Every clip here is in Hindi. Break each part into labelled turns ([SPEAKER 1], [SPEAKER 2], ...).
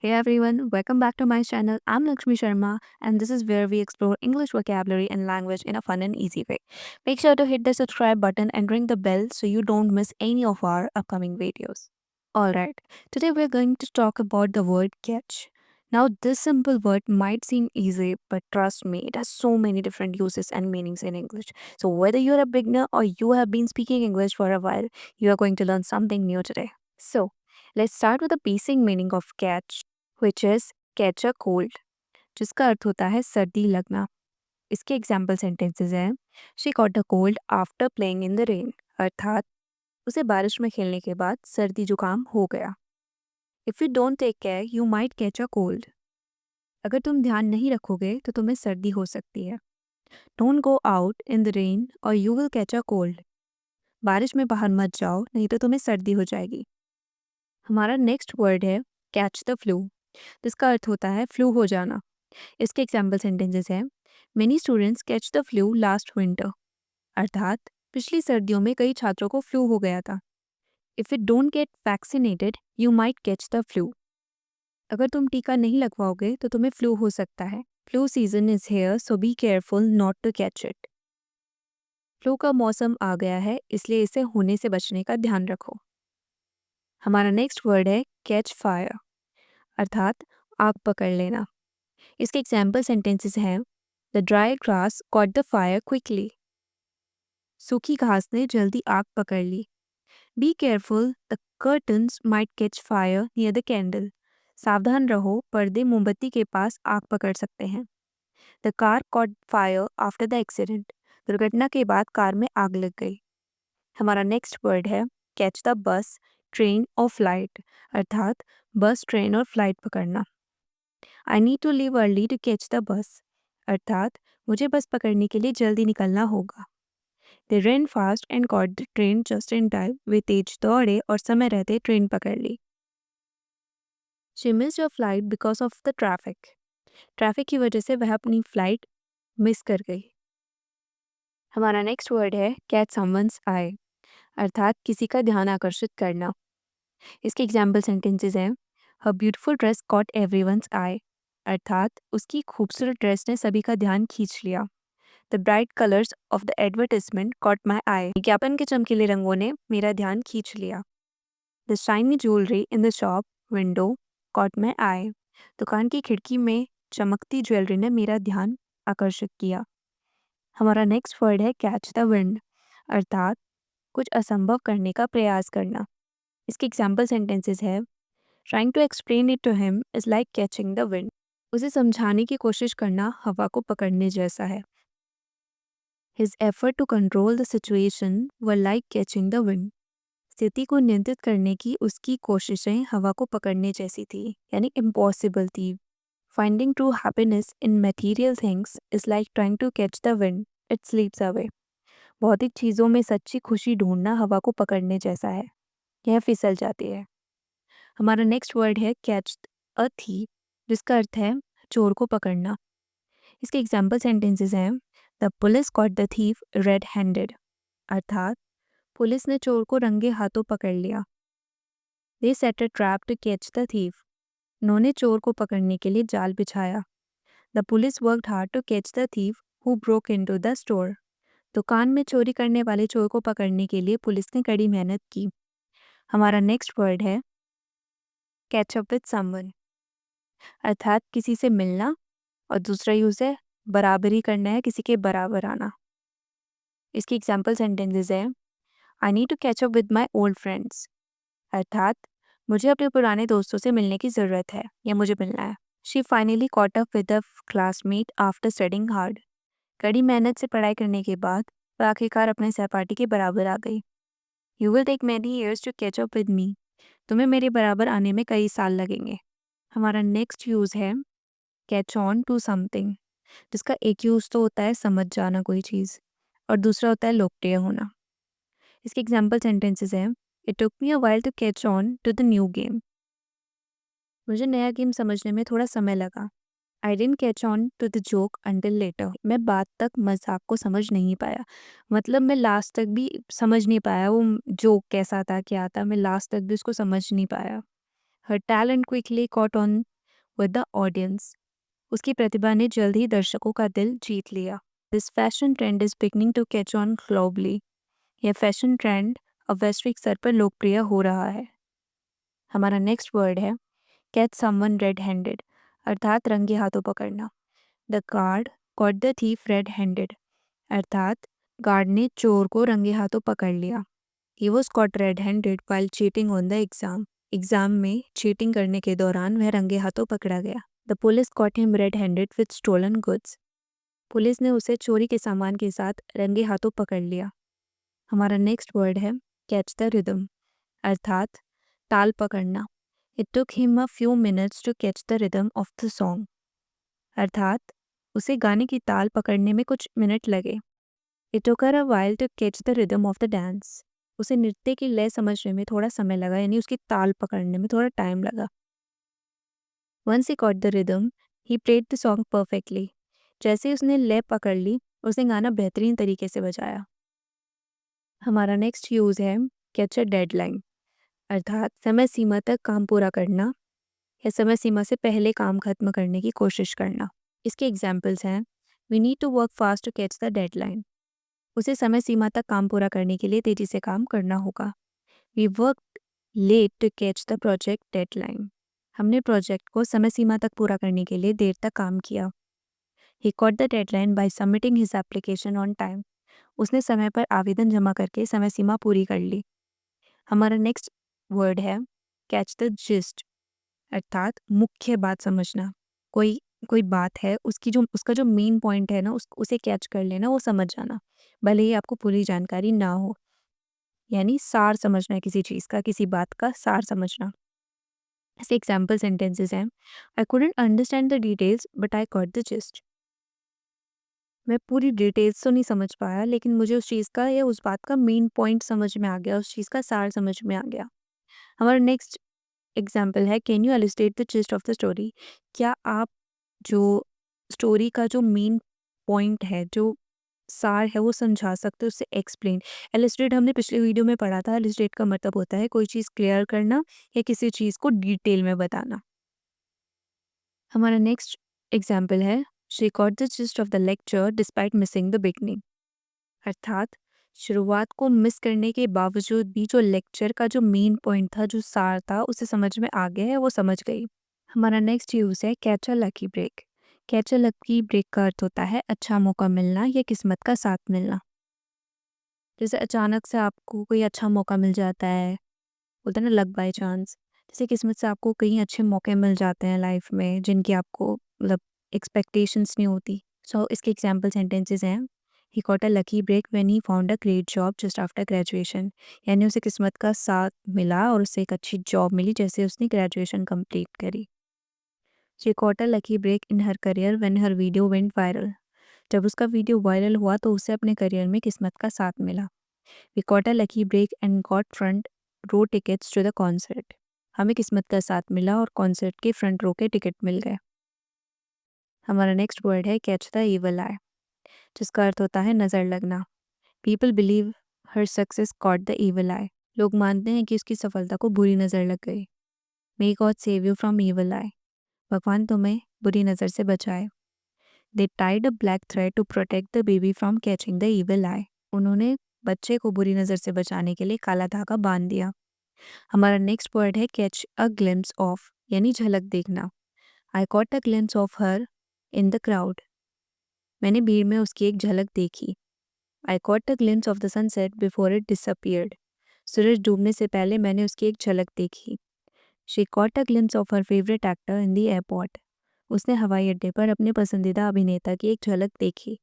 [SPEAKER 1] Hey everyone, welcome back to my channel. I'm Lakshmi Sharma, and this is where we explore English vocabulary and language in a fun and easy way. Make sure to hit the subscribe button and ring the bell so you don't miss any of our upcoming videos. Alright, today we're going to talk about the word catch. Now, this simple word might seem easy, but trust me, it has so many different uses and meanings in English. So, whether you're a beginner or you have been speaking English for a while, you are going to learn something new today. So, let's start with the basic meaning of catch, which is catch a cold, जिसका अर्थ होता है सर्दी लगना. इसके एग्जाम्पल सेंटेंसेस हैं she got a cold after playing in the rain, अर्थात उसे बारिश में खेलने के बाद सर्दी जुकाम हो गया. If you don't take care you might catch a cold. अगर तुम ध्यान नहीं रखोगे तो तुम्हें सर्दी हो सकती है. Don't go out in the rain और you will catch a cold. बारिश में बाहर मत जाओ नहीं तो तुम्हें सर्दी हो जाएगी. हमारा नेक्स्ट वर्ड है कैच द फ्लू, जिसका अर्थ होता है फ्लू हो जाना. इसके एग्जाम्पल सेंटेंसेस हैं many students catch the flu last winter, अर्थात पिछली सर्दियों में कई छात्रों को फ्लू हो गया था. If you don't get vaccinated you might catch the flu. अगर तुम टीका नहीं लगवाओगे तो तुम्हें फ्लू हो सकता है. Flu season is here so be careful not to catch it. Flu का मौसम आ गया है इसलिए इसे होने से बचने का ध्यान रखो. हमारा नेक्स्ट वर्ड है कैच फायर, अर्थात आग पकड़ लेना. इसके एग्जाम्पल सेंटेंसेस हैं the dry grass caught the fire quickly, सूखी घास ने जल्दी आग पकड़ ली. Be careful the curtains might catch fire near the candle, सावधान रहो पर्दे मोमबत्ती के पास आग पकड़ सकते हैं. The car caught fire after the accident, दुर्घटना के बाद कार में आग लग गई. हमारा नेक्स्ट वर्ड है कैच द बस ट्रेन और फ्लाइट, अर्थात बस ट्रेन और फ्लाइट पकड़ना. I need to leave early to catch the bus, अर्थात मुझे बस पकड़ने के लिए जल्दी निकलना होगा. They run fast and caught the train just in time, वे तेज दौड़े और समय रहते ट्रेन पकड़ ली. She miss your flight because of the traffic, traffic की वजह से वह अपनी फ्लाइट मिस कर गई. हमारा नेक्स्ट वर्ड है कैच समवंस आई, अर्थात किसी का ध्यान आकर्षित करना. इसके एग्जाम्पल सेंटेंसेस हैं हर ब्यूटिफुल ड्रेस कॉट एवरीवन्स आई, अर्थात उसकी खूबसूरत ड्रेस ने सभी का ध्यान खींच लिया. The bright colours of the advertisement caught my eye, विज्ञापन के चमकीले रंगों ने मेरा ध्यान खींच लिया. The shiny jewellery in the shop window caught my eye, दुकान की खिड़की में चमकती ज्वेलरी ने मेरा ध्यान आकर्षित किया. हमारा नेक्स्ट वर्ड है कैच द विंड, अर्थात कुछ असंभव करने का प्रयास करना. इसके एग्जाम्पल सेंटेंसेस है trying to explain it to him is like catching the wind, उसे समझाने की कोशिश करना हवा को पकड़ने जैसा है. His effort to control the situation were like catching the wind, स्थिति को नियंत्रित करने की उसकी कोशिशें हवा को पकड़ने जैसी थी, यानी इम्पॉसिबल थी. Finding true happiness in material things is like trying to catch the wind, it slips away. भौतिक चीज़ों में सच्ची खुशी ढूंढना हवा को पकड़ने जैसा है, यह फिसल जाती है. हमारा नेक्स्ट वर्ड है कैच अ थीफ, जिसका अर्थ है चोर को पकड़ना. इसके एग्जाम्पल सेंटेंसेस हैं the police caught the thief red handed, अर्थात पुलिस ने चोर को रंगे हाथों पकड़ लिया. They set a trap to catch the thief, उन्होंने चोर को पकड़ने के लिए जाल बिछाया. The police worked hard to catch the thief who broke into the store, दुकान में चोरी करने वाले चोर को पकड़ने के लिए पुलिस ने कड़ी मेहनत की. हमारा नेक्स्ट वर्ड है कैच अप विद समवन, अर्थात किसी से मिलना, और दूसरा यूज़ है बराबरी करना है, किसी के बराबर आना. इसकी एग्जाम्पल सेंटेंसेस है I need to catch up with my old friends, अर्थात मुझे अपने पुराने दोस्तों से मिलने की ज़रूरत है या मुझे मिलना है. She finally caught up with a classmate after studying hard, कड़ी मेहनत से पढ़ाई करने के बाद वह आखिरकार अपने सहपाठी के बराबर आ गई. You will take many years to catch up with me, तुम्हें मेरे बराबर आने में कई साल लगेंगे. हमारा नेक्स्ट यूज़ है कैच ऑन टू समथिंग, जिसका एक यूज़ तो होता है समझ जाना कोई चीज़, और दूसरा होता है लोकप्रिय होना. इसके एग्जाम्पल सेंटेंसेस हैं it took me a while to catch on to the new game, मुझे नया गेम समझने में थोड़ा समय लगा. I didn't catch on to the joke until later, मैं बाद तक मजाक को समझ नहीं पाया. मतलब मैं लास्ट तक भी समझ नहीं पाया वो जोक कैसा था क्या था, मैं लास्ट तक भी उसको समझ नहीं पाया. Her talent quickly caught on with the audience. उसकी प्रतिभा ने जल्द ही दर्शकों का दिल जीत लिया। This fashion trend is beginning to catch on globally. यह फैशन ट्रेंड अब वैश्विक स्तर पर लोकप्रिय हो रहा है। हमारा नेक्स्ट वर्ड है कैच समवन रेड हैंडेड, अर्थात रंगे हाथों पकड़ना। The guard caught the thief red handed, अर्थात गार्ड ने चोर को रंगे हाथों पकड़ लिया। He was caught red handed while cheating on the exam. Exam में चीटिंग करने के दौरान वह रंगे हाथों पकड़ा गया। The police caught him red handed with stolen goods. Police ने उसे चोरी के सामान के साथ रंगे हाथों पकड़ लिया। हमारा नेक्स्ट वर्ड है कैच द रिदम, अर्थात ताल पकड़ना। It took him a few minutes to catch the rhythm of the song, अर्थात उसे गाने की ताल पकड़ने में कुछ मिनट लगे। It took her a while to catch the rhythm of the dance. उसे नृत्य की लय समझने में थोड़ा समय लगा, यानी उसकी ताल पकड़ने में थोड़ा टाइम लगा। Once he caught the rhythm he played the song perfectly. जैसे ही उसने लय पकड़ ली, उसने गाना बेहतरीन तरीके से बजाया। हमारा नेक्स्ट यूज़ है कैच अ डेडलाइन, अर्थात समय सीमा तक काम पूरा करना या समय सीमा से पहले काम खत्म करने की कोशिश करना। इसके एग्जाम्पल्स हैं we need to work fast to catch the deadline. उसे समय सीमा तक काम पूरा करने के लिए तेजी से काम करना होगा। We work late to catch the project deadline. हमने प्रोजेक्ट को समय सीमा तक पूरा करने के लिए देर तक काम किया। He caught the deadline by submitting his application on time. उसने समय पर आवेदन जमा करके समय सीमा पूरी कर ली। हमारा नेक्स्ट वर्ड है कैच द जिस्ट, अर्थात मुख्य बात समझना। कोई कोई बात है, उसका जो मेन पॉइंट है ना, उसे कैच कर लेना, वो समझ जाना, भले ही आपको पूरी जानकारी ना हो। यानी सार समझना है किसी चीज़ का, किसी बात का सार समझना। ऐसे एग्जाम्पल सेंटेंसेस हैं I couldn't understand the details but I got the gist. मैं पूरी डिटेल्स तो नहीं समझ पाया, लेकिन मुझे उस चीज़ का या उस बात का मेन पॉइंट समझ में आ गया, उस चीज़ का सार समझ में आ गया। हमारा नेक्स्ट एग्जाम्पल है can you illustrate the gist of the story. क्या आप जो स्टोरी का जो मेन पॉइंट है, जो सार है, वो समझा सकते हो, उससे एक्सप्लेन। एलिस्ट्रेट हमने पिछले वीडियो में पढ़ा था। एलिस्ट्रेट का मतलब होता है कोई चीज़ क्लियर करना या किसी चीज़ को डिटेल में बताना। हमारा नेक्स्ट एग्जाम्पल है she got the gist of the lecture despite missing the beginning, अर्थात शुरुआत को मिस करने के बावजूद भी जो लेक्चर का जो मेन पॉइंट था, जो सार था, उसे समझ में आ गया है, वो समझ गई। हमारा नेक्स्ट यूज़ है catch a lucky break. Catch a lucky break का अर्थ होता है अच्छा मौका मिलना या किस्मत का साथ मिलना। जैसे अचानक से आपको कोई अच्छा मौका मिल जाता है, बोलते हैं ना लक बाय चांस। जैसे किस्मत से आपको कई अच्छे मौके मिल जाते हैं लाइफ में, जिनकी आपको मतलब एक्सपेक्टेशंस नहीं होती। सो इसके एग्जाम्पल सेंटेंसेस हैं he got a lucky break when he found a great job just after graduation. यानी उसे किस्मत का साथ मिला और उसे एक अच्छी जॉब मिली जैसे उसने ग्रेजुएशन कंप्लीट करी। She got a lucky break in her career when her video went viral. जब उसका वीडियो वायरल हुआ तो उसे अपने करियर में किस्मत का साथ मिला। We got a lucky break and got front row tickets to the concert. हमें किस्मत का साथ मिला और कॉन्सर्ट के फ्रंट रो के टिकट मिल गए। हमारा नेक्स्ट वर्ड है कैच द ईवल आई, जिसका अर्थ होता है नज़र लगना। People believe her success caught the evil आई। लोग मानते हैं कि उसकी सफलता को बुरी नज़र लग गई। May God save you from evil eye. भगवान तुम्हें बुरी नज़र से बचाए। They tied a black thread to protect the baby from catching the evil eye. उन्होंने बच्चे को बुरी नज़र से बचाने के लिए काला धागा बांध दिया। हमारा नेक्स्ट वर्ड है कैच अ ग्लिम्स ऑफ, यानी झलक देखना। I caught a glimpse of her in the crowd. मैंने भीड़ में उसकी एक झलक देखी। I caught a glimpse of the sunset before it disappeared. सूरज डूबने से पहले मैंने उसकी एक झलक देखी। She caught a glimpse of her favourite actor in the airport. उसने हवाई अड्डे पर अपने पसंदीदा अभिनेता की एक झलक देखी।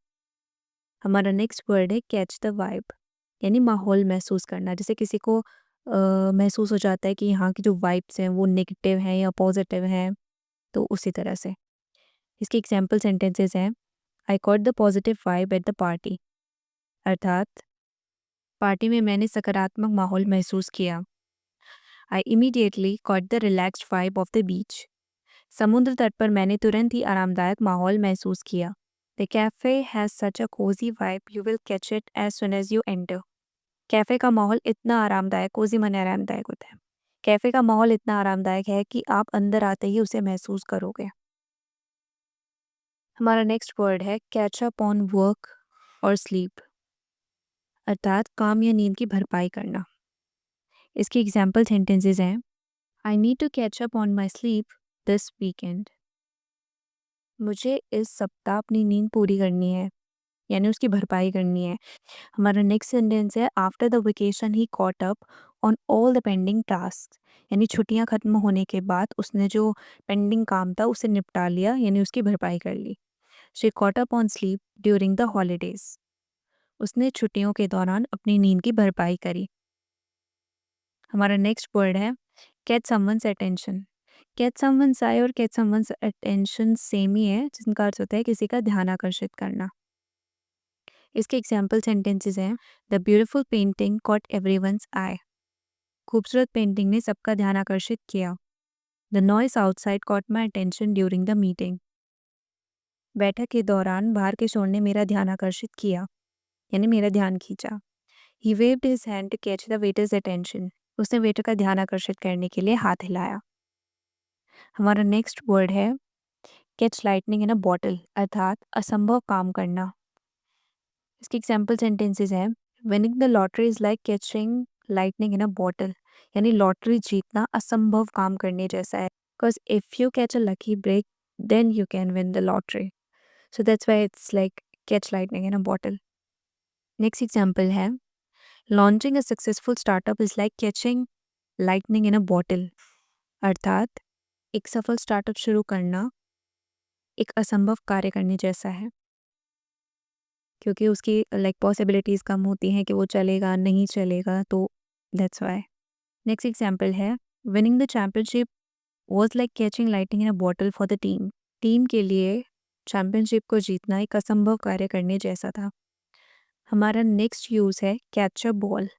[SPEAKER 1] हमारा नेक्स्ट वर्ड है कैच द वाइब, यानी माहौल महसूस करना। जैसे किसी को महसूस हो जाता है कि यहाँ की जो वाइब्स हैं वो नेगेटिव हैं या पॉजिटिव हैं, तो उसी तरह से। इसके एग्जाम्पल सेंटेंसेस हैं I caught the positive vibe at the party, अर्थात पार्टी में मैंने सकारात्मक माहौल महसूस किया। I immediately caught the relaxed vibe of the beach. समुद्र तट पर मैंने तुरंत ही आरामदायक माहौल महसूस किया। The cafe has such a cosy vibe you will catch it as soon as you enter. Cafe का माहौल इतना आरामदायक, कोजी माने आरामदायक होता है। कैफ़े का माहौल इतना आरामदायक है कि आप अंदर आते ही उसे महसूस करोगे। हमारा नेक्स्ट वर्ड है कैच अप ऑन वर्क और स्लीप, अर्थात काम या नींद की भरपाई करना। इसकी एग्जाम्पल सेंटेंसेस हैं, I need to catch up on my sleep this weekend. मुझे इस सप्ताह अपनी नींद पूरी करनी है, यानी उसकी भरपाई करनी है। हमारा नेक्स्ट सेंटेंस है, after the vacation he cot up on all the pending task, यानी छुट्टियां खत्म होने के बाद उसने जो पेंडिंग काम था उसे निपटा लिया, यानी उसकी भरपाई कर ली। She caught up on sleep during the holidays, उसने छुट्टियों के दौरान अपनी नींद की भरपाई करी। हमारा नेक्स्ट वर्ड है catch someone's attention. Catch someone's eye और कैच समवन्स अटेंशन सेम ही है, जिनका अर्थ होता है किसी का ध्यान आकर्षित करना। इसके एग्जाम्पल सेंटेंसेस हैं, the beautiful painting caught everyone's eye, खूबसूरत पेंटिंग ने सबका ध्यान आकर्षित किया। The noise outside caught my attention during the meeting, बैठक के दौरान बाहर के शोर ने मेरा ध्यान आकर्षित किया, यानी मेरा ध्यान खींचा। He waved his hand to catch the waiter's attention, उसने वेटर का ध्यान आकर्षित करने के लिए हाथ हिलाया। हमारा नेक्स्ट वर्ड है catch lightning in a bottle, अर्थात असंभव काम करना। इसकी एग्जाम्पल सेंटेंसेस हैं, winning the lottery is like catching lightning in a bottle, यानी लॉटरी जीतना असंभव काम करने जैसा है। Because if you catch a lucky break then you can win the lottery, so that's why it's like catch lightning in a bottle. Next example है, launching a successful startup is like catching lightning in a bottle, अर्थात एक सफल स्टार्टअप शुरू करना एक असंभव कार्य करने जैसा है, क्योंकि उसकी लाइक पॉसिबिलिटीज़ कम होती हैं कि वो चलेगा नहीं चलेगा, तो दैट्स व्हाई। नेक्स्ट एग्जाम्पल है, winning the championship was like catching lightning in a bottle for the team, team के लिए चैम्पियनशिप को जीतना एक असंभव कार्य करने जैसा था। हमारा नेक्स्ट यूज़ है कैच अ बॉल,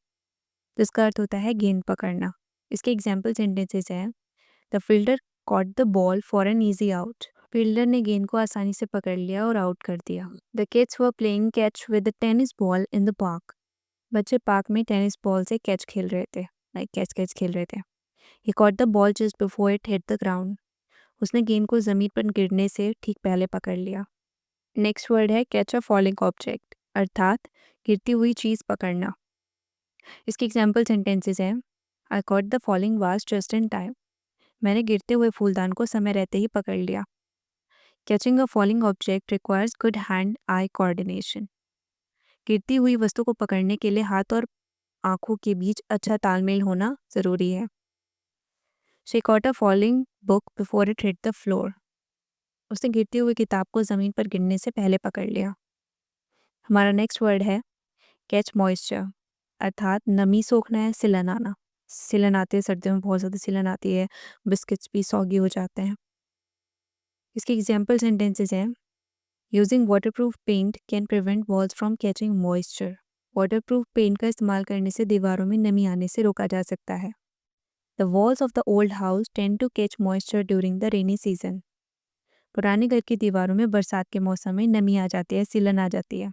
[SPEAKER 1] जिसका अर्थ होता है गेंद पकड़ना। इसके एग्जाम्पल सेंटेंसेस हैं, the fielder cot the ball for an easy out, fielder ने गेंद को आसानी से पकड़ लिया और आउट कर दिया। The kids were playing catch with the tennis ball in the park, बच्चे पार्क में टेनिस बॉल से कैच खेल रहे थे, लाइक कैच कैच खेल रहे थे। He caught the ball just before it hit the ground, उसने गेंद को ज़मीन पर गिरने से ठीक पहले पकड़ लिया। नेक्स्ट वर्ड है कैच अ फॉलिंग ऑब्जेक्ट, अर्थात गिरती हुई चीज़ पकड़ना। इसके एग्जाम्पल सेंटेंसेस हैं, I caught the falling was just in time, मैंने गिरते हुए फूलदान को समय रहते ही पकड़ लिया। Catching a falling object requires good hand eye coordination, गिरती हुई वस्तु को पकड़ने के लिए हाथ और आंखों के बीच अच्छा तालमेल होना ज़रूरी है। She caught a falling book before it hit the floor, उसने गिरती हुई किताब को ज़मीन पर गिरने से पहले पकड़ लिया। हमारा नेक्स्ट वर्ड है कैच मॉइस्चर, अर्थात नमी सोखना है, सिलन आना। सिलन आती है, सर्दियों में बहुत ज़्यादा सिलन आती है, बिस्किट्स भी सॉगी हो जाते हैं। इसके एग्जाम्पल सेंटेंसेस हैं, using waterproof paint can prevent walls from catching moisture, waterproof paint का इस्तेमाल करने से दीवारों में नमी आने से रोका जा सकता है। The walls of the old house tend to catch moisture during the rainy season, पुराने घर की दीवारों में बरसात के मौसम में नमी आ जाती है, सिलन आ जाती है।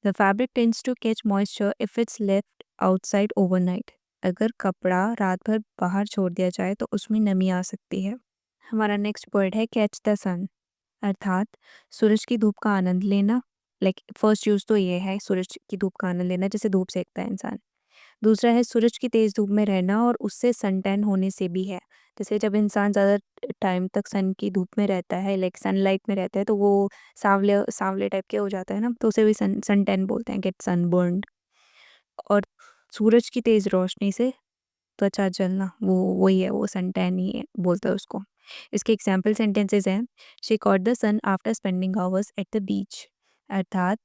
[SPEAKER 1] The fabric tends to catch moisture if it's left outside overnight, अगर कपड़ा रात भर बाहर छोड़ दिया जाए तो उसमें नमी आ सकती है। हमारा नेक्स्ट वर्ड है कैच द सन, अर्थात सूरज की धूप का आनंद लेना। लाइक फर्स्ट यूज़ तो ये है सूरज की धूप का आनंद लेना, जैसे धूप सेकता है इंसान। दूसरा है सूरज की तेज़ धूप में रहना और उससे सन टैन होने से भी है, जैसे जब इंसान ज़्यादा टाइम तक सन की धूप में रहता है, लाइक सनलाइट में रहता है, तो वो सांवले सांवले टाइप के हो जाता है ना, तो उसे भी सन टैन बोलते हैं, गेट सनबर्न्ड। और सूरज की तेज़ रोशनी से त्वचा जलना, वो वही है, वो सन टैन ही है, बोलते हैं उसको। इसके एग्जाम्पल सेंटेंसेस हैं, she caught the sun after spending hours at the beach, अर्थात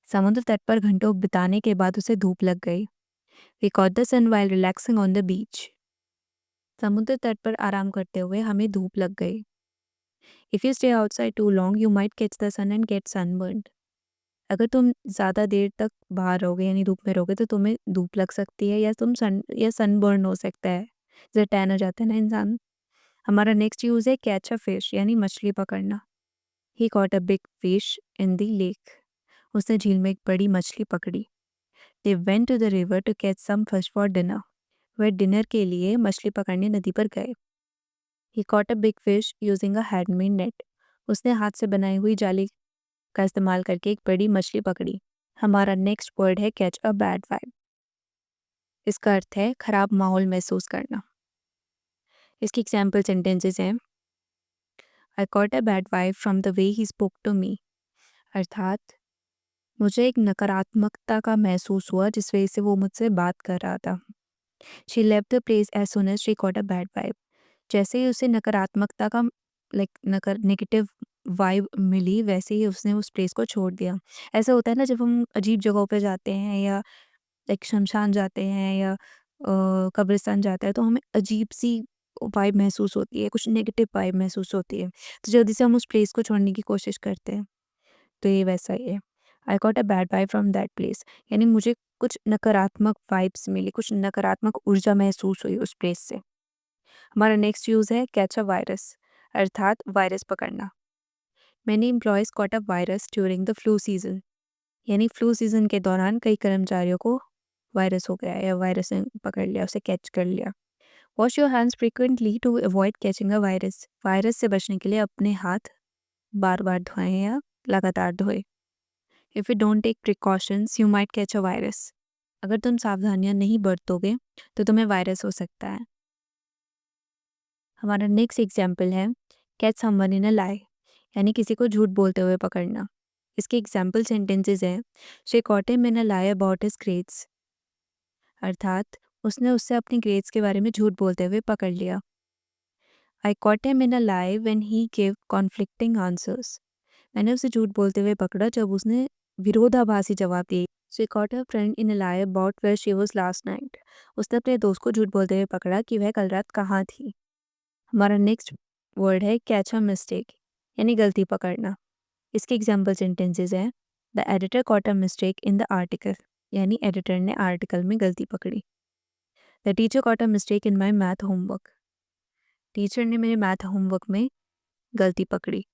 [SPEAKER 1] समुद्र तट पर घंटों बिताने के बाद उसे धूप लग गई। We caught the sun while relaxing on the beach, समुद्र तट पर आराम करते हुए हमें धूप लग गई। If you stay outside too long you might catch the sun and get sunburned, अगर तुम ज़्यादा देर तक बाहर रहोगे यानी धूप में रहोगे तो तुम्हें धूप लग सकती है, या सनबर्न हो सकता है, जैसे टैन हो जाता है ना इंसान। हमारा नेक्स्ट यूज़ है कैच अ फिश, यानी मछली पकड़ना। He caught a big fish in the lake, उसने झील में एक बड़ी मछली पकड़ी। They went to the river to catch some fish for dinner, वह डिनर के लिए मछली पकड़ने नदी पर गए। He caught a big fish using a handmade net. उसने हाथ से बनाई हुई जाली का इस्तेमाल करके एक बड़ी मछली पकड़ी। हमारा नेक्स्ट वर्ड है कैच अ बैड वाइब। इसका अर्थ है खराब माहौल महसूस करना। इसकी एग्जाम्पल सेंटेंसेस हैं I caught a bad vibe from the way he spoke to me. अर्थात मुझे एक नकारात्मकता का महसूस हुआ जिस वजह से वो मुझसे बात कर रहा था। She left the place as soon as she caught a bad vibe. जैसे ही उसे नकारात्मकता का नेगेटिव वाइब मिली वैसे ही उसने उस प्लेस को छोड़ दिया। ऐसा होता है ना जब हम अजीब जगहों पे जाते हैं या लाइक शमशान जाते हैं या कब्रिस्तान जाते हैं तो हमें अजीब सी वाइब महसूस होती है, कुछ नेगेटिव वाइब महसूस होती है, तो जल्दी से हम उस प्लेस को छोड़ने की कोशिश करते हैं। तो ये वैसा ही है। I got a bad vibe from that place, यानी मुझे कुछ नकारात्मक वाइब्स मिली, कुछ नकारात्मक ऊर्जा महसूस हुई उस प्लेस से। हमारा नेक्स्ट यूज़ है कैच अ वायरस, अर्थात वायरस पकड़ना। Many employees caught a virus during the flu season, यानी फ्लू सीजन के दौरान कई कर्मचारियों को वायरस हो गया या वायरस ने पकड़ लिया, उसे कैच कर लिया। Wash your hands frequently to avoid catching a virus. Virus से बचने के लिए अपने हाथ बार बार धोएं या लगातार धोएं। If you don't take precautions you might catch a virus. अगर तुम सावधानियां नहीं बरतोगे तो तुम्हें वायरस हो सकता है। हमारा नेक्स्ट एग्जाम्पल है कैच समवन इन अ लाई, यानी किसी को झूठ बोलते हुए पकड़ना। इसके एग्जाम्पल सेंटेंसेस हैं she cot him in a lie about his grades, अर्थात उसने उससे अपनी ग्रेड्स के बारे में झूठ बोलते हुए पकड़ लिया। आई cot him in a lie when he give conflicting answers. मैंने उसे झूठ बोलते हुए पकड़ा जब उसने विरोधाभासी जवाब दिए। She caught her friend in a lie about where she was last night. उसने अपने दोस्त को झूठ बोलते हुए पकड़ा कि वह कल रात कहाँ थी। हमारा नेक्स्ट वर्ड है कैच अ मिस्टेक, यानी गलती पकड़ना। इसके एग्जाम्पल सेंटेंसेस हैं the editor caught a mistake in the article, यानी एडिटर ने आर्टिकल में गलती पकड़ी। The teacher caught a mistake in my math homework. Teacher ने मेरे मैथ होमवर्क में गलती पकड़ी।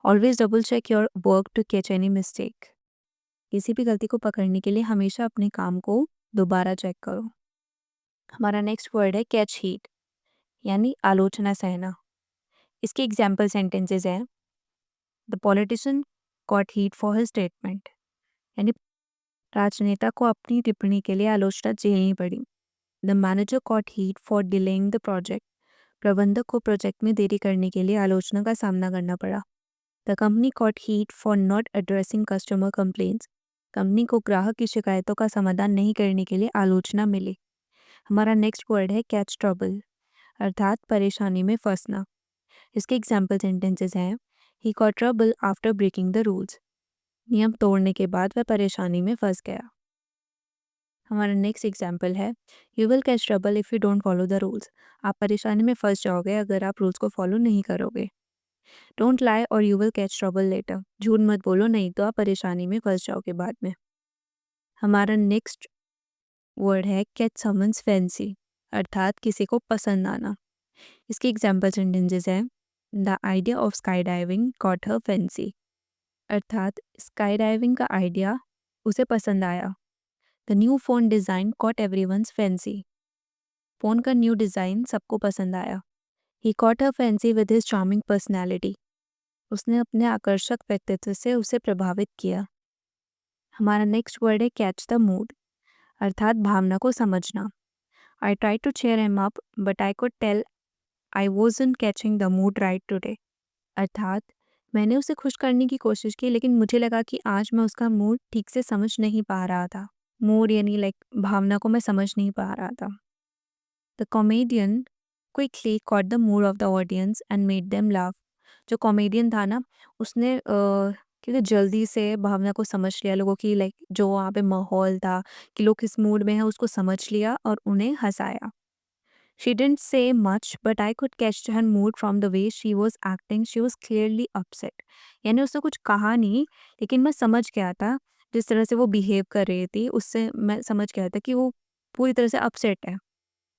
[SPEAKER 1] Always double check your work to catch any mistake. किसी भी गलती को पकड़ने के लिए हमेशा अपने काम को दोबारा चेक करो। हमारा नेक्स्ट वर्ड है कैच हीट, यानी आलोचना सहना। इसके एग्जाम्पल सेंटेंसेस हैं the politician caught heat for his statement, यानी राजनेता को अपनी टिप्पणी के लिए आलोचना झेलनी पड़ी। The manager caught heat for delaying the project. प्रबंधक को प्रोजेक्ट में देरी करने के लिए आलोचना का सामना करना पड़ा। The company caught heat for not addressing customer complaints. कंपनी को ग्राहक की शिकायतों का समाधान नहीं करने के लिए आलोचना मिली। हमारा नेक्स्ट वर्ड है कैच ट्रबल, अर्थात परेशानी में फंसना। इसके एग्जाम्पल सेंटेंसेस हैं he caught trouble after breaking the rules. नियम तोड़ने के बाद वह परेशानी में फंस गया। हमारा नेक्स्ट एग्जाम्पल है you will catch trouble if you don't follow the rules. आप परेशानी में फंस जाओगे अगर आप रूल्स को फॉलो नहीं करोगे। Don't lie or you will catch trouble later. झूठ मत बोलो नहीं तो आप परेशानी में फंस जाओगे बाद में। हमारा नेक्स्ट वर्ड है कैच समन्स फैंसी, अर्थात किसी को पसंद आना। इसके एग्जाम्पल सेंटेंसेस हैं the idea of sky diving caught her fancy, अर्थात स्काई डाइविंग का आइडिया उसे पसंद आया। The new phone design caught everyone's fancy. Phone का न्यू डिज़ाइन सबको पसंद आया। He caught her fancy with his charming personality. उसने अपने आकर्षक व्यक्तित्व से उसे प्रभावित किया। हमारा नेक्स्ट वर्ड है कैच द मूड, अर्थात भावना को समझना। I try to cheer him up, but I could tell I wasn't catching the mood right today. अर्थात मैंने उसे खुश करने की कोशिश की लेकिन मुझे लगा कि आज मैं उसका मूड ठीक से समझ नहीं पा रहा था। मूड यानी लाइक भावना को मैं समझ नहीं पा रहा था। The comedian quickly caught the mood off the audience and made them laugh. जो कॉमेडियन था ना उसने क्योंकि जल्दी से भावना को समझ लिया लोगों की, लाइक जो वहाँ पे माहौल था कि लोग किस मूड में हैं उसको समझ लिया और उन्हें हंसाया। She didn't say much but I could catch her mood from the way she was acting. She was clearly upset, यानी उसने कुछ कहा नहीं लेकिन मैं समझ गया था जिस तरह से वो बिहेव कर रही थी उससे मैं समझ गया था कि वो पूरी तरह से अपसेट है।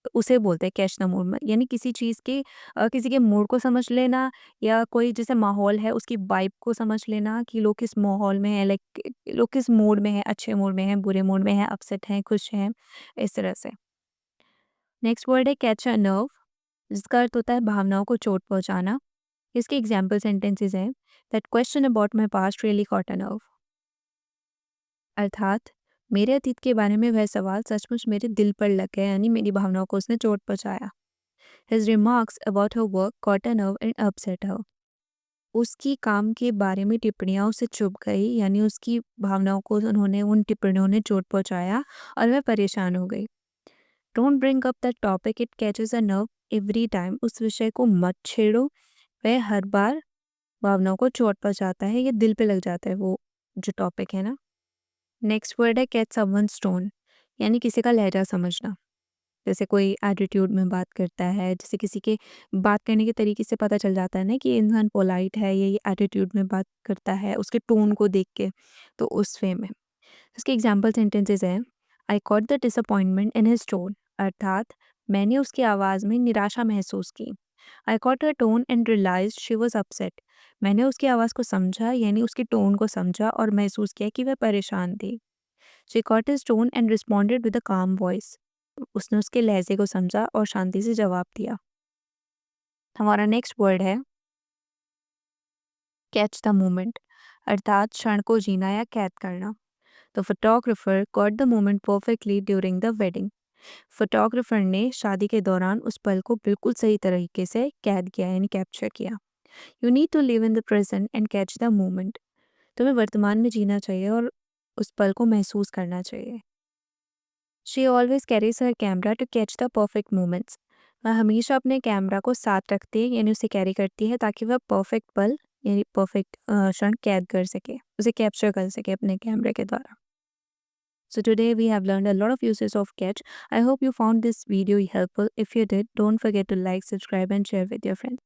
[SPEAKER 1] तो उसे बोलते हैं कैच द मूड में, यानी किसी चीज़ के किसी के मूड को समझ लेना या कोई जैसे माहौल है उसकी वाइब को समझ लेना कि लोग किस माहौल में हैं, लाइक लोग किस मूड में हैं, अच्छे मूड में हैं, बुरे मूड में हैं, अपसेट हैं, खुश हैं, इस तरह से। नेक्स्ट वर्ड है कैच अ नर्व, जिसका अर्थ होता है भावनाओं को चोट पहुंचाना। इसके एग्जाम्पल सेंटेंसेस हैं that question about my past really cot a nerve, अर्थात मेरे अतीत के बारे में वह सवाल सचमुच मेरे दिल पर लग गया, यानी मेरी भावनाओं को उसने चोट पहुंचाया। His remarks about her work caught a nerve and upset her, उसकी काम के बारे में टिप्पणियाँ उसे चुभ गई, यानी उसकी भावनाओं को उन्होंने उन टिप्पणियों ने चोट पहुंचाया और वह परेशान हो गई। Don't bring up that topic, it catches a nerve every time, उस विषय को मत छेड़ो, वह हर बार भावनाओं को चोट पहुंचाता है, ये दिल पे लग जाता है वो जो टॉपिक है ना। नेक्स्ट वर्ड है कैच समवन्स टोन, यानी किसी का लहजा समझना। जैसे कोई एटीट्यूड में बात करता है, जैसे किसी के बात करने के तरीके से पता चल जाता है ना कि ये इंसान पोलाइट है, ये एटीट्यूड में बात करता है उसके टोन को देख के, तो उस वे में। इसके एग्जाम्पल सेंटेंसेस हैं I caught the disappointment in his tone, अर्थात मैंने उसकी आवाज़ में निराशा महसूस की। I caught her tone and realise she was upset, मैंने उसकी आवाज़ को समझा, यानी उसकी टोन को समझा और महसूस किया कि वह परेशान थी। She cot his tone and responded with a काम वॉइस, उसने उसके लहजे को समझा और शांति से जवाब दिया। हमारा नेक्स्ट वर्ड है कैच द मोमेंट, अर्थात क्षण को जीना या कैद करना। The photographer caught the moment perfectly during the wedding, photographer ने शादी के दौरान उस पल को बिल्कुल सही तरीके से कैद किया, यानी कैप्चर किया। You need to live in the present and catch the moment, तुम्हें वर्तमान में जीना चाहिए और उस पल को महसूस करना चाहिए। She always carries her camera to catch the perfect moments, वह हमेशा अपने कैमरा को साथ रखती है, यानी उसे कैरी करती है ताकि वह परफेक्ट पल यानी परफेक्ट क्षण कैद कर सके, उसे कैप्चर कर सके अपने कैमरे के द्वारा। So today we have learned a lot of uses of Catch. I hope you found this video helpful. If you did, don't forget to like, subscribe and share with your friends.